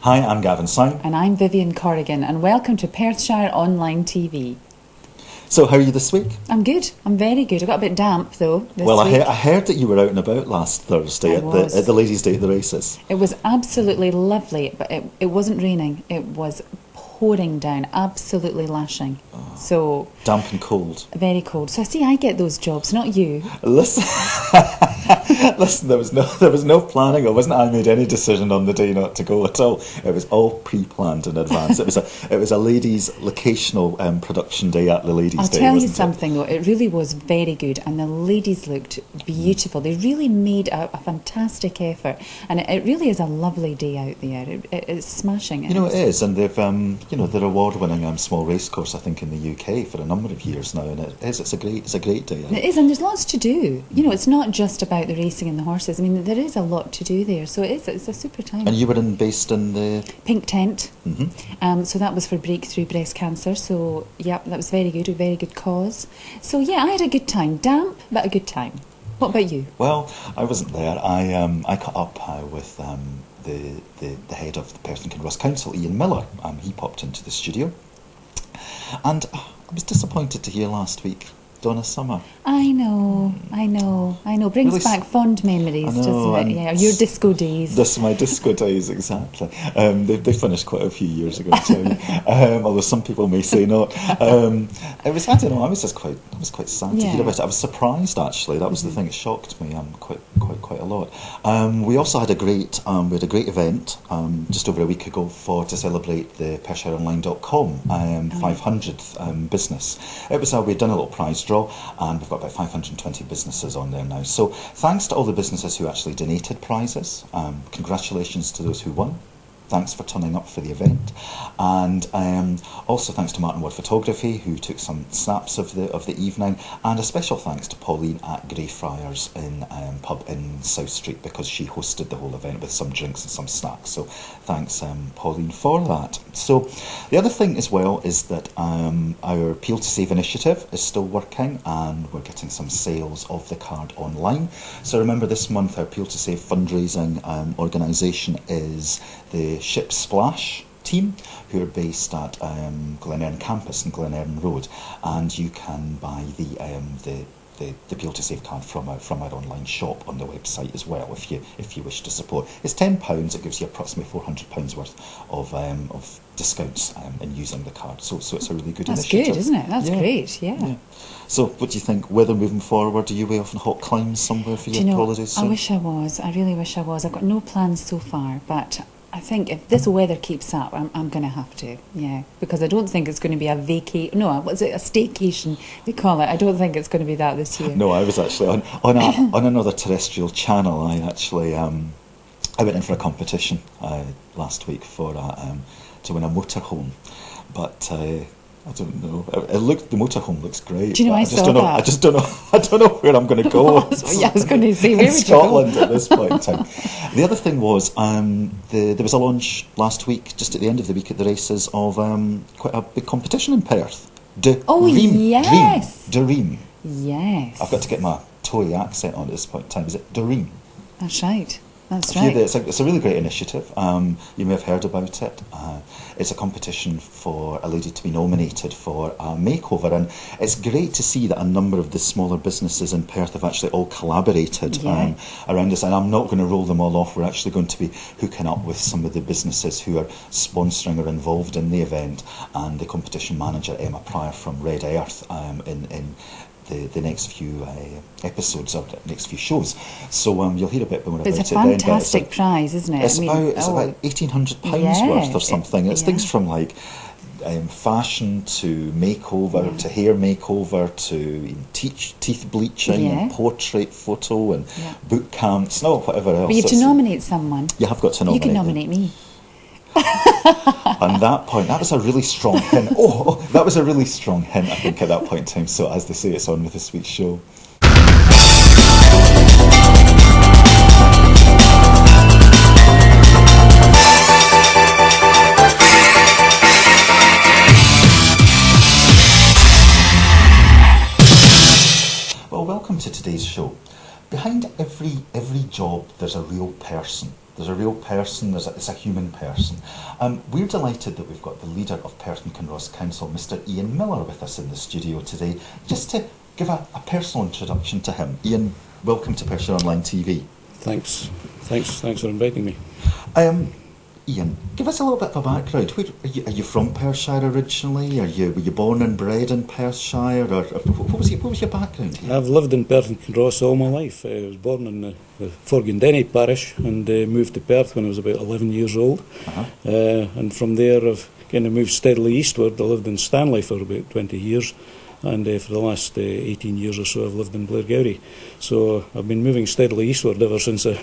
Hi, I'm Gavin Syme. And I'm Vivian Corrigan, and welcome to Perthshire Online TV. So, how are you this week? I'm good. I'm very good. I got a bit damp though this Well, week. I heard that you were out and about last Thursday at the Ladies' Day at the races. It was absolutely lovely, but it wasn't raining. It was pouring down, absolutely lashing. So damp and cold. Very cold. So I see I get those jobs, not you. Listen, listen. There was no planning. I made any decision on the day not to go at all. It was all pre-planned in advance. It was a ladies' locational production day at the Ladies' I'll Day. tell you something though. It really was very good, and the ladies looked beautiful. They really made a fantastic effort, and it really is a lovely day out there. It's smashing. You know it is, and they've they're award-winning small racecourse, I think, in the UK for a number of years now, and it's a great day. It is, and there's lots to do. You know, it's not just about the racing and the horses. I mean, there is a lot to do there, so it's a super time. And you were based in the Pink Tent. Mm-hmm. So that was for breakthrough breast cancer. So yeah, that was very good, a very good cause. So yeah, I had a good time. Damp, but a good time. What about you? Well, I wasn't there. I caught up with the head of the Perth and Kinross Council, Ian Miller. He popped into the studio, and I was disappointed to hear last week Donna Summer. I know. Brings Really back fond memories, doesn't it? Yeah, your disco days. This my disco days, exactly. They finished quite a few years ago, too. Although some people may say not. I was quite sad to hear about it. I was surprised, actually. That was the thing. It shocked me quite a lot. We also had a great event just over a week ago to celebrate the PerthshireOnline.com 500th business. We'd done a little prize draw, and we've got about 520 businesses on there now. So thanks to all the businesses who actually donated prizes. Congratulations to those who won. Thanks for turning up for the event, and also thanks to Martin Ward Photography, who took some snaps of the evening, and a special thanks to Pauline at Greyfriars pub in South Street, because she hosted the whole event with some drinks and some snacks. So thanks, Pauline, for that. So the other thing as well is that our Peel to Save initiative is still working, and we're getting some sales of the card online. So remember, this month our Peel to Save fundraising organisation is the Ship Splash team, who are based at Glen Erin campus and Glen Erin Road, and you can buy the Peel to Save card from our online shop on the website as well, if you wish to support. It's £10. It gives you approximately £400 worth of discounts in using the card. So it's a really good initiative. That's good, isn't it? That's great. Yeah. So what do you think? Weather moving forward? Are you way off on hot climbs somewhere for your holidays? I wish I was. I really wish I was. I've got no plans so far, but I think if this weather keeps up, I'm going to have to, because I don't think it's going to be a staycation, they call it. I don't think it's going to be that this year. No, I was actually on another terrestrial channel. I went in for a competition last week to win a motorhome, but I don't know. The motorhome looks great. Do you know, I just don't know where I'm going to go. I was going to say, where would Scotland you go? At this point in time. The other thing was there was a launch last week, just at the end of the week at the races, of quite a big competition in Perth. Yes. Dream. Yes. I've got to get my Tory accent on at this point in time. Is it Dream? That's right. That's right. It's a really great initiative. You may have heard about it. It's a competition for a lady to be nominated for a makeover, and it's great to see that a number of the smaller businesses in Perth have actually all collaborated around this. And I'm not going to roll them all off. We're actually going to be hooking up with some of the businesses who are sponsoring or involved in the event, and the competition manager, Emma Pryor from Red Earth, in the next few episodes or the next few shows. So you'll hear a bit more about it. It's a fantastic prize, isn't it? It's about £1,800 worth or something. It's things from like fashion to makeover to hair makeover to teeth bleaching and portrait photo and boot camps, whatever else. But you have to nominate someone. You have got to nominate. You can nominate me. On that point, that was a really strong hint. That was a really strong hint, I think, at that point in time. So, as they say, it's on with this week's show. Well, welcome to today's show. Behind every job, there's a real person. there's a real person, it's a human person. We're delighted that we've got the leader of Perth and Kinross Council, Mr. Ian Miller, with us in the studio today, just to give a personal introduction to him. Ian, welcome to Perthshire Online TV. Thanks for inviting me. Ian, give us a little bit of a background. Are you from Perthshire originally? Were you born and bred in Perthshire? Or what was your background here? I've lived in Perth and Kinross all my life. I was born in the Forgandenny parish and moved to Perth when I was about 11 years old. And from there I've kind of moved steadily eastward. I lived in Stanley for about 20 years. And for the last 18 years or so I've lived in Blairgowrie. So I've been moving steadily eastward ever since I,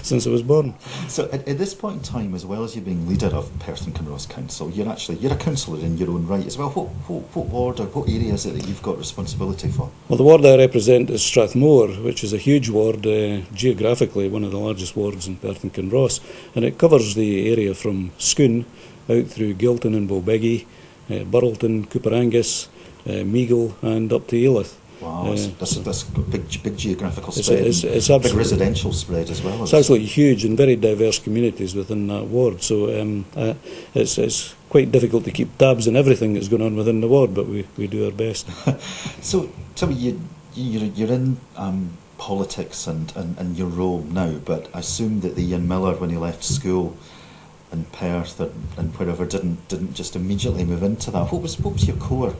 since I was born. So at this point in time, as well as you being leader of Perth and Kinross Council, you're a councillor in your own right as well. What ward or what area is it that you've got responsibility for? Well, the ward I represent is Strathmore, which is a huge ward, geographically one of the largest wards in Perth and Kinross, and it covers the area from Scone out through Gilton and Bulbeggy, Burrelton, Cooperangus, Meagle and up to Eelith. Wow, that's big geographical spread. It's big residential spread as well. It's absolutely huge and very diverse communities within that ward. So it's quite difficult to keep tabs on everything that's going on within the ward, but we do our best. So tell me, you're in politics and your role now, but I assume that the Ian Miller, when he left school in Perth and wherever, didn't just immediately move into that. What was your core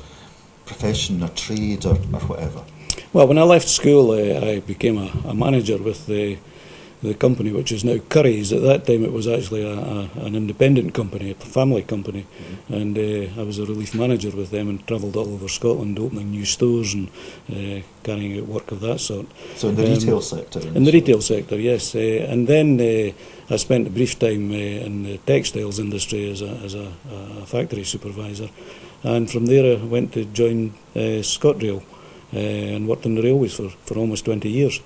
profession or trade or whatever? Well, when I left school, I became a manager with the company, which is now Curry's. At that time, it was actually an independent company, a family company, and I was a relief manager with them and travelled all over Scotland, opening new stores and carrying out work of that sort. So in the retail sector? In the retail sector, yes. And then I spent a brief time in the textiles industry as a factory supervisor. And from there I went to join ScotRail and worked on the railways for almost 20 years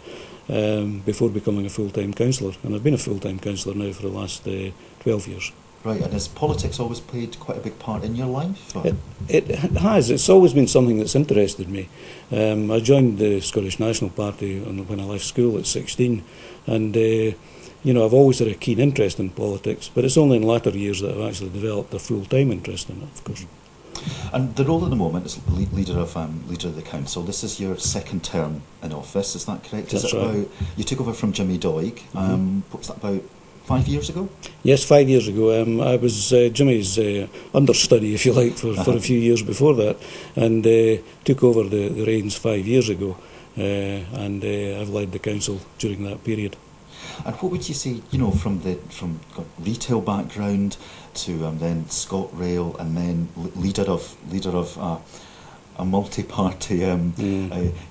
before becoming a full-time councillor. And I've been a full-time councillor now for the last 12 years. Right, and has politics always played quite a big part in your life? It has. It's always been something that's interested me. I joined the Scottish National Party when I left school at 16, and I've always had a keen interest in politics, but it's only in latter years that I've actually developed a full-time interest in it, of course. And the role at the moment is leader of the council. This is your second term in office, is that correct? That's right. You took over from Jimmy Doig. What was that, about 5 years ago? Yes, 5 years ago. I was Jimmy's understudy, if you like, for a few years before that, and took over the reins 5 years ago, and I've led the council during that period. And what would you say, from retail background to then ScotRail and then leader of a multi-party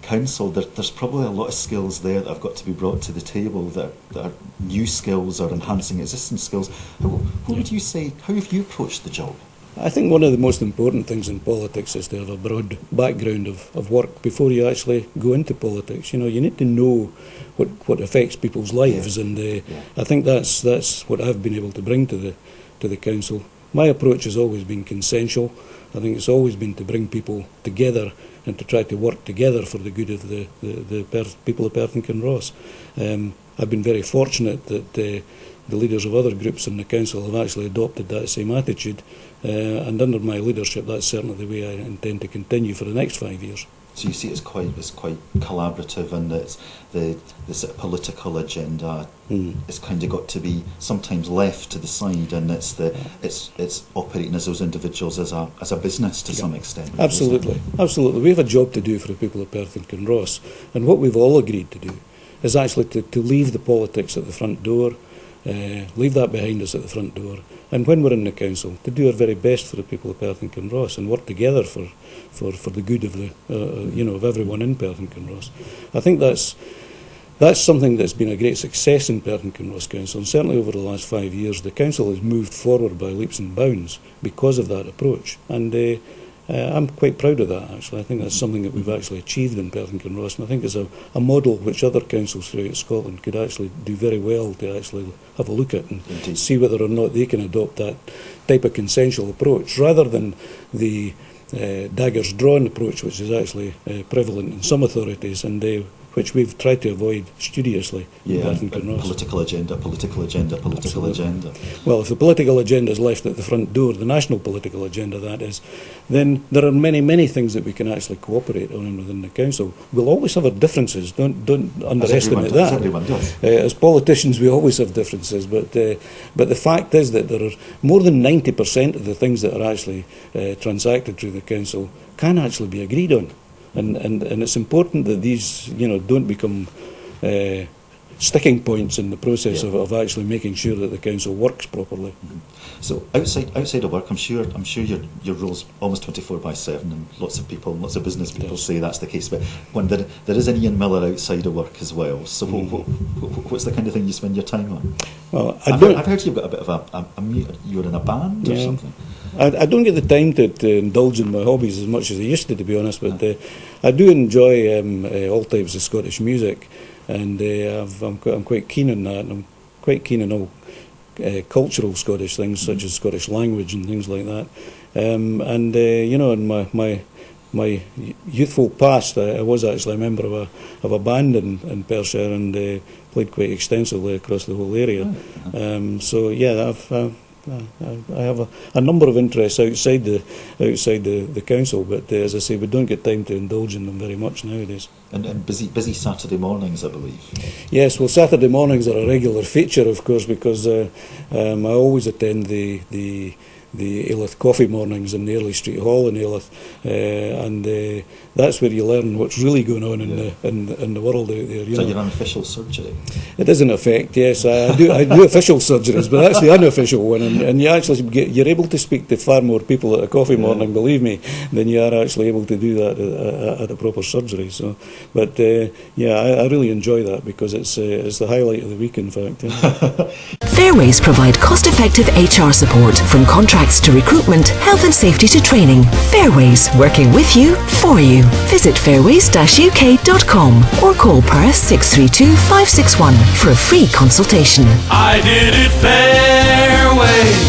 council? There's probably a lot of skills there that have got to be brought to the table that are new skills or enhancing existing skills. What would you say? How have you approached the job? I think one of the most important things in politics is to have a broad background of work before you actually go into politics. You need to know what affects people's lives, and I think that's what I've been able to bring to the council. My approach has always been consensual. I think it's always been to bring people together and to try to work together for the good of the people of Perth and Kinross. I've been very fortunate that the leaders of other groups in the council have actually adopted that same attitude, and under my leadership that's certainly the way I intend to continue for the next 5 years. So you see it's quite collaborative, and it's the sort of political agenda it's kind of got to be sometimes left to the side, and it's operating as those individuals as a business to some extent. Absolutely. We have a job to do for the people of Perth and Kinross, and what we've all agreed to do is actually to leave the politics at the front door, leave that behind us at the front door, and when we're in the council, to do our very best for the people of Perth and Kinross and work together for the good of of everyone in Perth and Kinross. I think that's something that's been a great success in Perth and Kinross Council, and certainly over the last 5 years the council has moved forward by leaps and bounds because of that approach, and I'm quite proud of that, actually. I think that's something that we've actually achieved in Perth and Kinross, and I think it's a model which other councils throughout Scotland could actually do very well to actually have a look at and see whether or not they can adopt that type of consensual approach, rather than the daggers drawn approach, which is actually prevalent in some authorities, and which we've tried to avoid studiously in Yeah, Perth and and Kinross. political agenda, political agenda, political Absolutely. agenda. Well, if the political agenda is left at the front door, the national political agenda that is, then there are many, many things that we can actually cooperate on within the council. We'll always have our differences, don't underestimate that. As everyone does. As politicians, we always have differences, but the fact is that there are more than 90% of the things that are actually transacted through the council can actually be agreed on, and it's important that these, don't become sticking points in the process of actually making sure that the council works properly. So outside of work, I'm sure your role's almost 24/7, and lots of business people say that's the case. But when there is an Ian Miller outside of work as well. So what's the kind of thing you spend your time on? Well, I've heard you've got a bit of you're in a band or something. I don't get the time to indulge in my hobbies as much as I used to be honest, but I do enjoy all types of Scottish music, and I'm quite keen on that, and I'm quite keen on all cultural Scottish things such as Scottish language and things like that. In my youthful past, I was actually a member of a band in Perthshire, and played quite extensively across the whole area. So yeah, I have a number of interests outside the council, but as I say, we don't get time to indulge in them very much nowadays. And busy Saturday mornings, I believe. Yes, well, Saturday mornings are a regular feature, of course, because I always attend the Alyth Coffee Mornings in the Early Street Hall in Alyth, and that's where you learn what's really going on in the world out there. So you're an official surgery? It is in effect, yes. I do official surgeries, but that's the unofficial one, and you're able to speak to far more people at a coffee morning, believe me, than you are actually able to do that at a proper surgery. So, but I really enjoy that because it's the highlight of the week, in fact. Fairways provide cost-effective HR support, from contracts to recruitment, health and safety to training. Fairways, working with you, for you. Visit fairways-uk.com or call Perth 632 561 for a free consultation. I did it Fairways.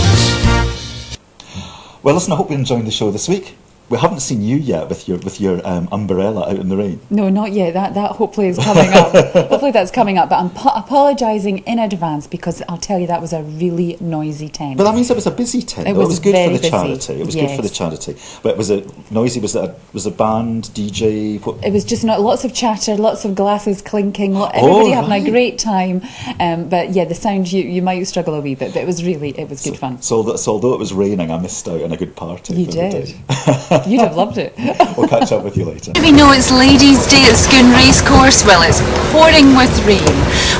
Well, listen, I hope you're enjoying the show this week. We haven't seen you yet with your umbrella out in the rain. No, not yet. That hopefully is coming up. Hopefully that's coming up. But I'm apologising in advance because I'll tell you that was a really noisy tent. But that means it was a busy tent. It was good very for the busy. charity. It was good for the charity. But was it noisy? Was it a band, DJ? What? It was just lots of chatter, lots of glasses clinking, everybody having a great time. But yeah, the sound you might struggle a wee bit, but it was good fun. So although it was raining, I missed out on a good party. You did. You'd have loved it. We'll catch up with you later. We know it's Ladies' Day at Scone Racecourse. Well, it's pouring with rain.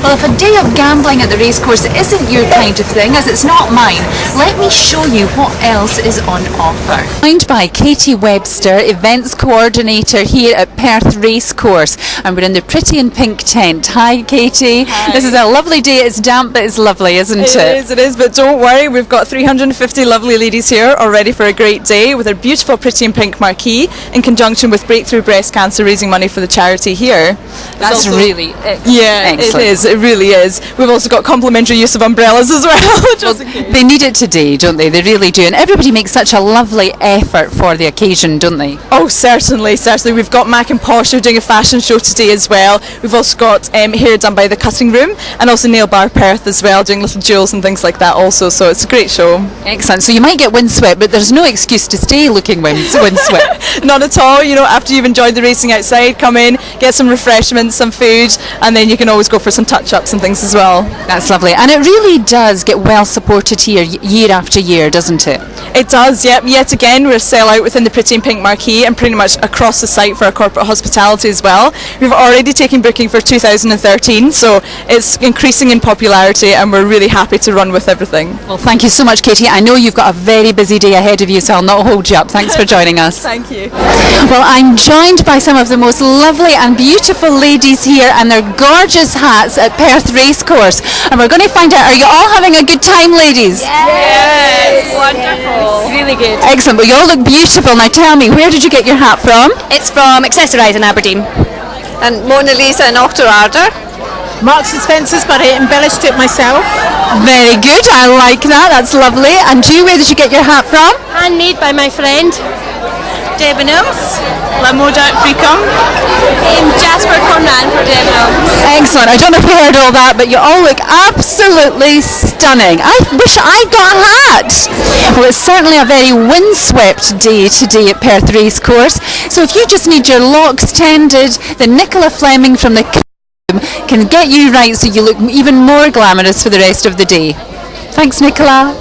Well, if a day of gambling at the racecourse isn't your kind of thing, as it's not mine, let me show you what else is on offer. Joined by Katie Webster, Events Coordinator here at Perth Racecourse, and we're in the pretty and pink tent. Hi, Katie. Hi. This is a lovely day. It's damp, but it's lovely, isn't it? It is, but don't worry, we've got 350 lovely ladies here, all ready for a great day with our beautiful pretty and pink marquee in conjunction with Breakthrough Breast Cancer, raising money for the charity here. That's also, really excellent. It really is. We've also got complimentary use of umbrellas as well. They need it today, don't they? They really do. And everybody makes such a lovely effort for the occasion, don't they? Oh, certainly. We've got Mac and Posh who are doing a fashion show today as well. We've also got hair done by the Cutting Room, and also Nail Bar Perth as well, doing little jewels and things like that also. So it's a great show. Excellent. So you might get windswept, but there's no excuse to stay looking windswept. Not at all. After you've enjoyed the racing outside, come in, get some refreshments, some food, and then you can always go for some touch-ups and things as well. That's lovely. And it really does get well supported here year after year, doesn't it? It does, yep. Yet again, we're a sell-out within the Pretty and Pink marquee and pretty much across the site for our corporate hospitality as well. We've already taken booking for 2013, so it's increasing in popularity and we're really happy to run with everything. Well, thank you so much, Katie. I know you've got a very busy day ahead of you, so I'll not hold you up. Thanks for joining us. Thank you. Well, I'm joined by some of the most lovely and beautiful ladies here and their gorgeous hats at Perth Racecourse. And we're going to find out, are you all having a good time, ladies? Yes, wonderful. Really good. Excellent. Well, you all look beautiful. Now tell me, where did you get your hat from? It's from Accessorize in Aberdeen. And Mona Lisa and Octorarder. Marks and Spencer's, but I embellished it myself. Very good. I like that. That's lovely. And you, where did you get your hat from? Handmade by my friend. Debenhams, Lamoda Freecom. Jasper Conran for Debenhams. Excellent. I don't know if you heard all that, but you all look absolutely stunning. I wish I got a hat. Well, it's certainly a very windswept day today at Perth Racecourse. So if you just need your locks tended, then Nicola Fleming from the can get you right so you look even more glamorous for the rest of the day. Thanks, Nicola.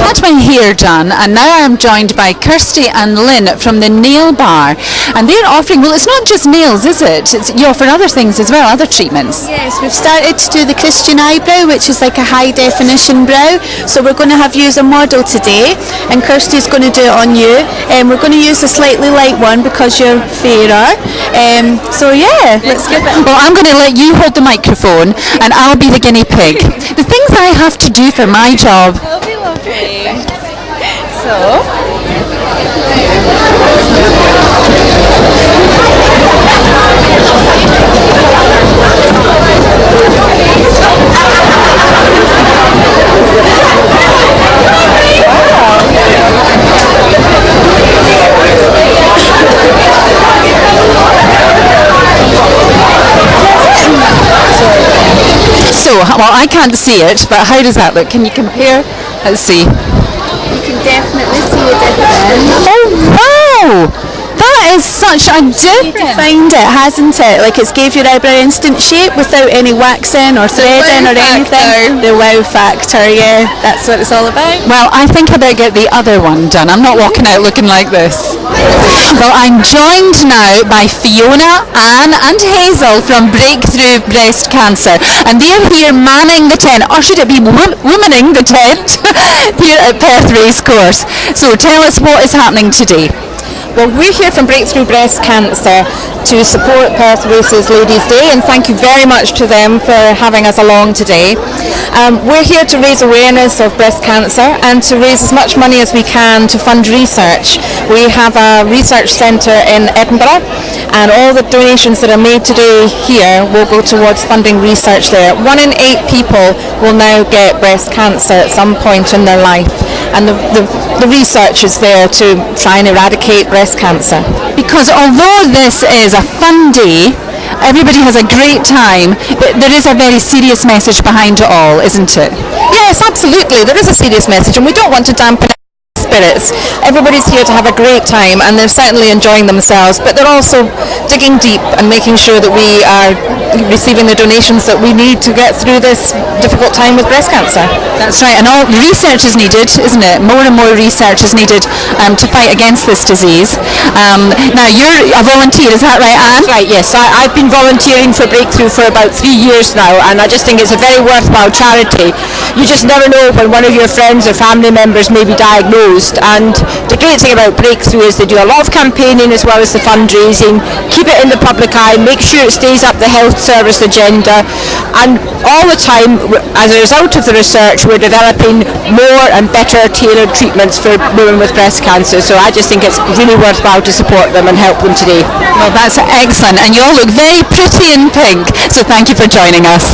Had my hair done, and now I'm joined by Kirsty and Lynn from the Nail Bar, and they're offering, well, it's not just nails, is it? You offer other things as well, other treatments. Yes, we've started to do the Christian eyebrow, which is like a high definition brow. So we're going to have you as a model today, and Kirsty's going to do it on you. And we're going to use a slightly light one because you're fairer. So yeah, let's give it. Well, I'm going to let you hold the microphone, and I'll be the guinea pig. The things I have to do for my job. That'll be lovely. So. So, well, I can't see it, but how does that look? Can you compare? Let's see. You can definitely see a difference. Oh, wow! That is such a difference. Defined it, hasn't it? Like it's gave your eyebrow instant shape without any waxing or threading or anything. The wow factor, yeah, that's what it's all about. Well, I think I better get the other one done. I'm not walking out looking like this. Well, I'm joined now by Fiona, Anne and Hazel from Breakthrough Breast Cancer, and they're here manning the tent, or should it be womaning the tent, here at Perth Racecourse. So tell us what is happening today. Well, we're here from Breakthrough Breast Cancer to support Perth Races Ladies' Day, and thank you very much to them for having us along today. We're here to raise awareness of breast cancer and to raise as much money as we can to fund research. We have a research centre in Edinburgh, and all the donations that are made today here will go towards funding research there. 1 in 8 people will now get breast cancer at some point in their life, and the research is there to try and eradicate breast cancer. Because although this is a fun day, everybody has a great time, but there is a very serious message behind it all, isn't it? Yes, absolutely. There is a serious message, and we don't want to dampen spirits. Everybody's here to have a great time, and they're certainly enjoying themselves, but they're also digging deep and making sure that we are receiving the donations that we need to get through this difficult time with breast cancer. That's right, and all research is needed, isn't it? More and more research is needed to fight against this disease. Now, you're a volunteer, is that right, Anne? That's right, yes. I've been volunteering for Breakthrough for about 3 years now, and I just think it's a very worthwhile charity. You just never know when one of your friends or family members may be diagnosed, and the great thing about Breakthrough is they do a lot of campaigning as well as the fundraising, keep it in the public eye, make sure it stays up the health service agenda, and all the time, as a result of the research, we're developing more and better tailored treatments for women with breast cancer. So I just think it's really worthwhile to support them and help them today. Well, that's excellent, and you all look very pretty in pink, so thank you for joining us.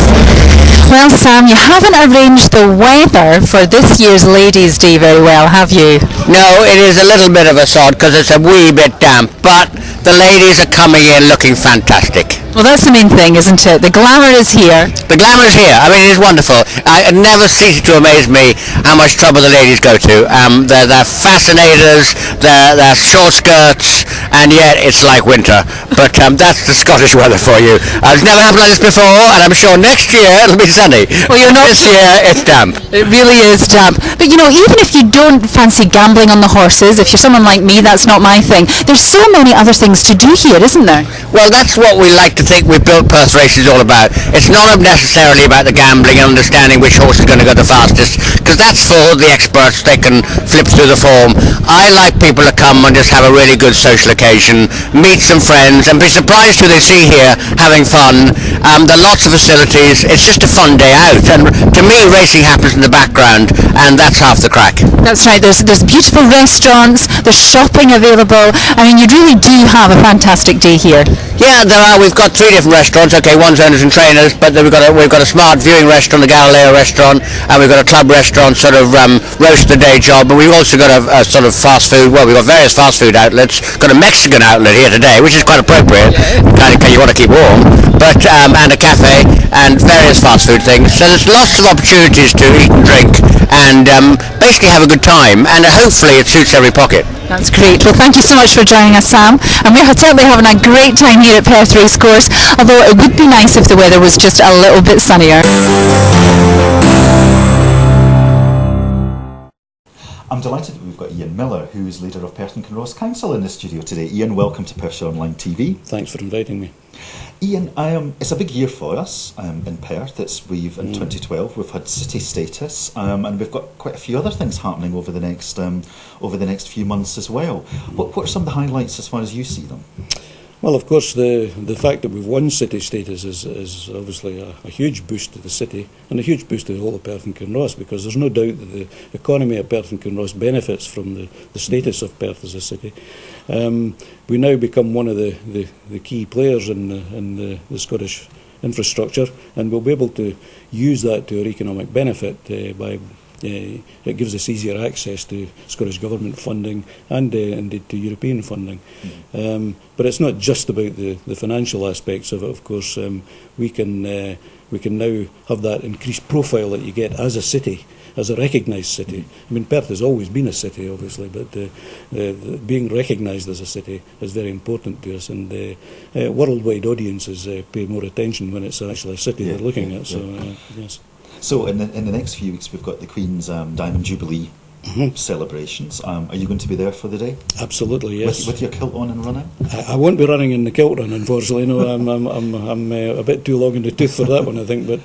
Well, Sam, you haven't arranged the weather for this year's Ladies' Day very well, have you? No, it is a little bit of a sod because it's a wee bit damp, but the ladies are coming in looking fantastic. Well, that's the main thing, isn't it? The glamour is here. The glamour is here. I mean, it is wonderful. It never ceases to amaze me how much trouble the ladies go to. They're fascinators, they're short skirts, and yet it's like winter. But that's the Scottish weather for you. It's never happened like this before, and I'm sure next year it'll be sunny. Well, you're not. This year it's damp. It really is damp. But you know, even if you don't fancy gambling on the horses, if you're someone like me, that's not my thing. There's so many other things to do here, isn't there? Well, that's what we like to think we built Perth Races all about. It's not necessarily about the gambling and understanding which horse is going to go the fastest, because that's for the experts. They can flip through the form. I like people to come and just have a really good social occasion, meet some friends, and be surprised who they see here having fun, There are lots of facilities. It's just a fun day out, and to me, racing happens in the background, and that's half the crack. That's right. There's beautiful restaurants. There's shopping available. I mean, you really do have a fantastic day here. Yeah, there are. We've got 3 different restaurants. Okay, one's owners and trainers, but then we've got a smart viewing restaurant, the Galileo restaurant, and we've got a club restaurant, sort of roast the day job. But we've also got a sort of fast food. Well, we've got various fast food outlets. Got a Mexican outlet here today, which is quite appropriate. Kind of, you want to keep warm, but and a cafe and various fast food things. So there's lots of opportunities to eat and drink and basically have a good time. And hopefully it suits every pocket. That's great. Well, thank you so much for joining us, Sam. And we're certainly having a great time here at Perth Racecourse, although it would be nice if the weather was just a little bit sunnier. I'm delighted that we've got Ian Miller, who's leader of Perth and Kinross Council, in the studio today. Ian, welcome to Perthshire Online TV. Thanks for inviting me. Ian, it's a big year for us in Perth. In 2012 we've had city status, and we've got quite a few other things happening over the next few months as well. What are some of the highlights as far as you see them? Well, of course, the fact that we've won city status is obviously a huge boost to the city and a huge boost to the whole of Perth and Kinross, because there's no doubt that the economy of Perth and Kinross benefits from the status of Perth as a city. We now become one of the key players in the Scottish infrastructure, and we'll be able to use that to our economic benefit by it gives us easier access to Scottish Government funding and indeed to European funding. But it's not just about the financial aspects of it. Of course, we can now have that increased profile that you get as a city, as a recognised city. I mean, Perth has always been a city, obviously, but being recognised as a city is very important to us, and worldwide audiences pay more attention when it's actually a city they're looking at. So, yes. So in the next few weeks we've got the Queen's Diamond Jubilee celebrations. Are you going to be there for the day? Absolutely, yes. With your kilt on and running? I won't be running in the kilt run, unfortunately. No, I'm a bit too long in the tooth for that one, I think. But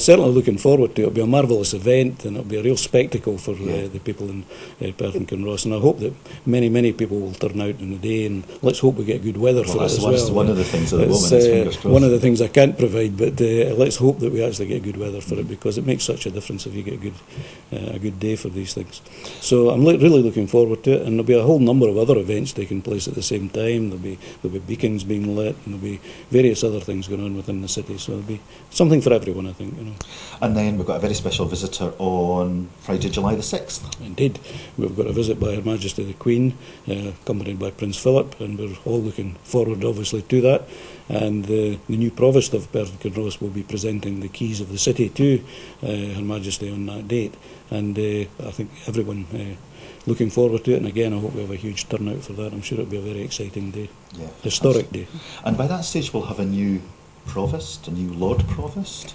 certainly looking forward to it. It'll be a marvellous event, and it'll be a real spectacle for the people in Perth and Kinross. And I hope that many people will turn out on the day. And let's hope we get good weather for it as well. That's one of the things at the moment. Fingers crossed. One of the things I can't provide, but let's hope that we actually get good weather for it, because it makes such a difference if you get a good day for these things. So I'm really looking forward to it, and there'll be a whole number of other events taking place at the same time. There'll be beacons being lit, and there'll be various other things going on within the city. So there'll be something for everyone, I think. And then we've got a very special visitor on Friday, July the 6th. Indeed, we've got a visit by Her Majesty the Queen, accompanied by Prince Philip, and we're all looking forward, obviously, to that. And the new Provost of Perth and Kinross will be presenting the keys of the city to Her Majesty on that date. And I think everyone looking forward to it, and again I hope we have a huge turnout for that. I'm sure it'll be a very exciting day, historic day. And by that stage we'll have a new Provost, a new Lord Provost?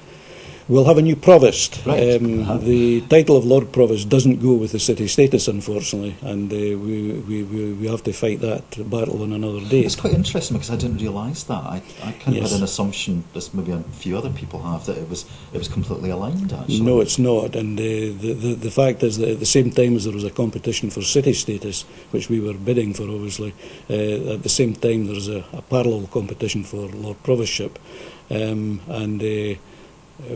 We'll have a new Provost. Right. The title of Lord Provost doesn't go with the city status, unfortunately, and we have to fight that battle on another day. It's quite interesting, because I didn't realise that. I kind of had an assumption, as maybe a few other people have, that it was completely aligned, actually. No, it's not, and the fact is that at the same time as there was a competition for city status, which we were bidding for, obviously, at the same time there was a parallel competition for Lord Provostship, and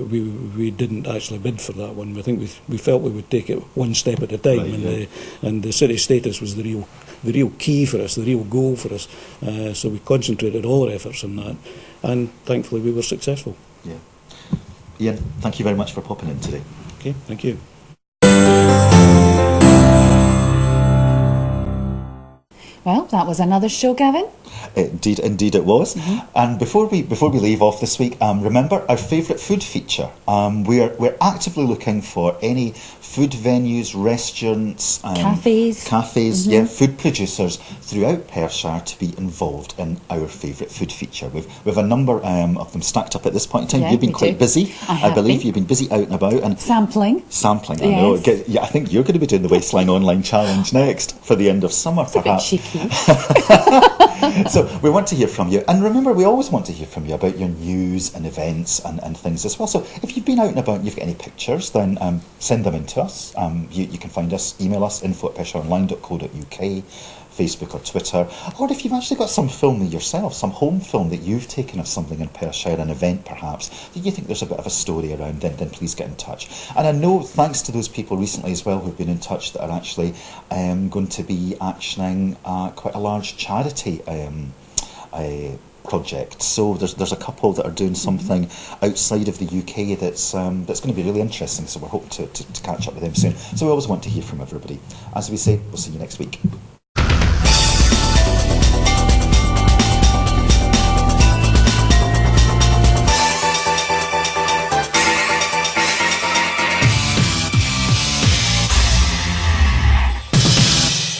we didn't actually bid for that one. I think we felt we would take it one step at a time, and the city status was the real key for us, the real goal for us. So we concentrated all our efforts on that, and thankfully we were successful. Yeah. Ian, thank you very much for popping in today. Okay, thank you. Well, that was another show, Gavin. Indeed it was. And before we leave off this week, remember our favourite food feature. We're actively looking for any food venues, restaurants, cafes, food producers throughout Perthshire to be involved in our favourite food feature. We've a number of them stacked up at this point in time. Yeah, You've been quite busy, I believe. Been. You've been busy out and about and sampling. I know. I think you're going to be doing the Waistline Online Challenge next for the end of summer, perhaps. A bit cheeky. So we want to hear from you, and remember, we always want to hear from you about your news and events and things as well. So if you've been out and about and you've got any pictures, then send them in to us. You can find us, email us, info@perthshireonline.co.uk, Facebook or Twitter, or if you've actually got some film yourself, some home film that you've taken of something in Perthshire, an event perhaps, that you think there's a bit of a story around, then please get in touch. And I know, thanks to those people recently as well who've been in touch, that are actually going to be actioning quite a large charity project. So there's a couple that are doing something outside of the UK that's going to be really interesting. So we're hoping to catch up with them soon. So we always want to hear from everybody. As we say, we'll see you next week.